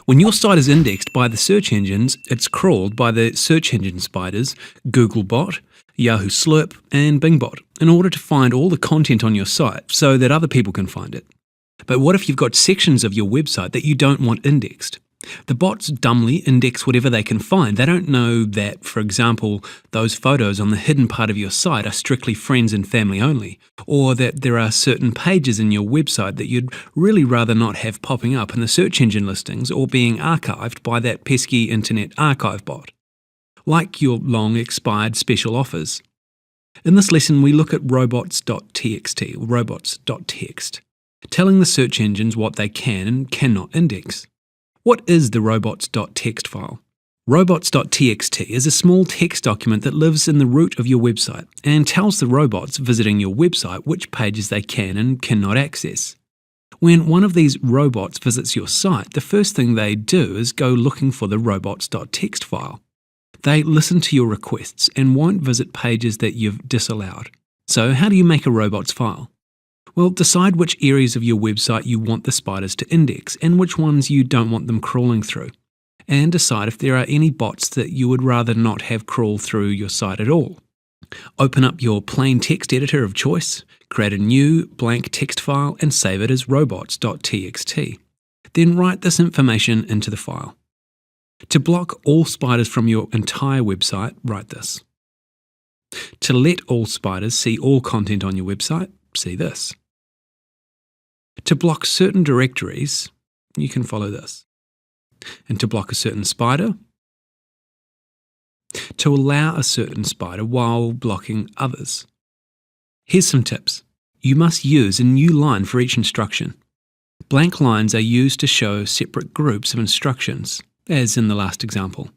When your site is indexed by the search engines, it's crawled by the search engine spiders, GoogleBot, Yahoo Slurp, and Bingbot in order to find all the content on your site so that other people can find it. But what if you've got sections of your website that you don't want indexed? The bots dumbly index whatever they can find. They don't know that, for example, those photos on the hidden part of your site are strictly friends and family only, or that there are certain pages in your website that you'd really rather not have popping up in the search engine listings or being archived by that pesky internet archive bot, like your long expired special offers. In this lesson, we look at Robots.txt, or Robots.txt, telling the search engines what they can and cannot index. What is the robots.txt file? Robots.txt is a small text document that lives in the root of your website and tells the robots visiting your website which pages they can and cannot access. When one of these robots visits your site, the first thing they do is go looking for the robots.txt file. They listen to your requests and won't visit pages that you've disallowed. So how do you make a robots file? Well, decide which areas of your website you want the spiders to index and which ones you don't want them crawling through. And decide if there are any bots that you would rather not have crawl through your site at all. Open up your plain text editor of choice, create a new blank text file and save it as robots.txt. Then write this information into the file. To block all spiders from your entire website, write this. To let all spiders see all content on your website, see this. To block certain directories, you can follow this. And to block a certain spider, to allow a certain spider while blocking others. Here's some tips. You must use a new line for each instruction. Blank lines are used to show separate groups of instructions, as in the last example.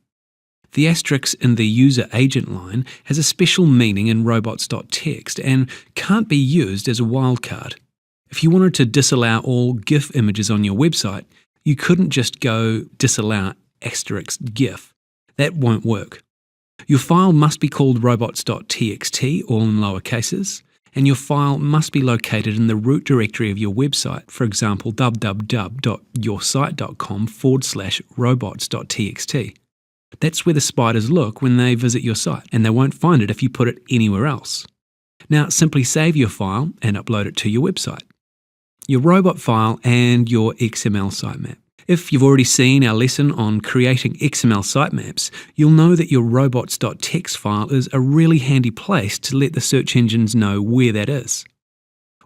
The asterisk in the user agent line has a special meaning in robots.txt and can't be used as a wildcard. If you wanted to disallow all GIF images on your website, you couldn't just go disallow asterisk GIF. That won't work. Your file must be called robots.txt, all in lower cases, and your file must be located in the root directory of your website, for example www.yoursite.com/robots.txt. That's where the spiders look when they visit your site, and they won't find it if you put it anywhere else. Now simply save your file and upload it to your website, your robot file and your XML sitemap. If you've already seen our lesson on creating XML sitemaps, you'll know that your robots.txt file is a really handy place to let the search engines know where that is.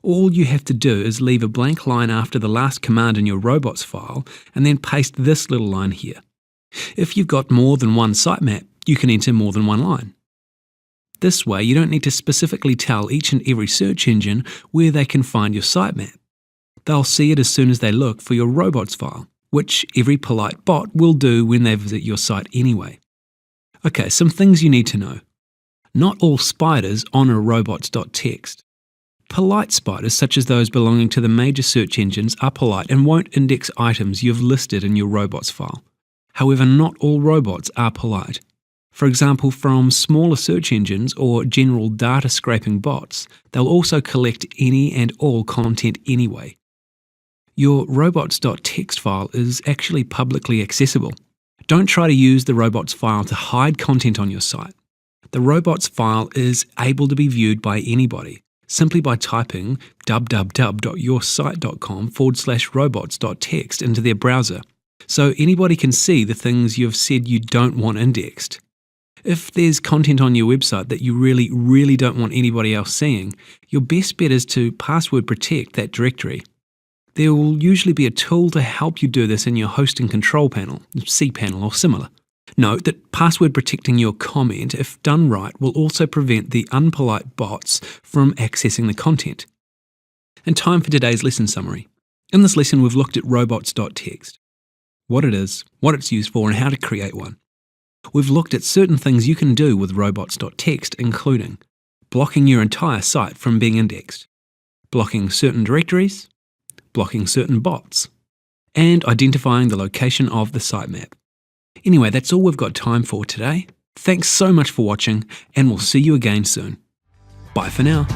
All you have to do is leave a blank line after the last command in your robots file and then paste this little line here. If you've got more than one sitemap, you can enter more than one line. This way, you don't need to specifically tell each and every search engine where they can find your sitemap. They'll see it as soon as they look for your robots file, which every polite bot will do when they visit your site anyway. Okay, some things you need to know. Not all spiders honour robots.txt. Polite spiders, such as those belonging to the major search engines, are polite and won't index items you've listed in your robots file. However, not all robots are polite. For example, from smaller search engines or general data scraping bots, they'll also collect any and all content anyway. Your robots.txt file is actually publicly accessible. Don't try to use the robots file to hide content on your site. The robots file is able to be viewed by anybody, simply by typing www.yoursite.com/robots.txt into their browser. So anybody can see the things you've said you don't want indexed. If there's content on your website that you really don't want anybody else seeing, your best bet is to password protect that directory. There will usually be a tool to help you do this in your hosting control panel, cPanel or similar. Note that password protecting your comment, if done right, will also prevent the unpolite bots from accessing the content. And time for today's lesson summary. In this lesson, we've looked at robots.txt, what it is, what it's used for, and how to create one. We've looked at certain things you can do with robots.txt, including blocking your entire site from being indexed, blocking certain directories, blocking certain bots, and identifying the location of the sitemap. Anyway, that's all we've got time for today. Thanks so much for watching, and we'll see you again soon. Bye for now.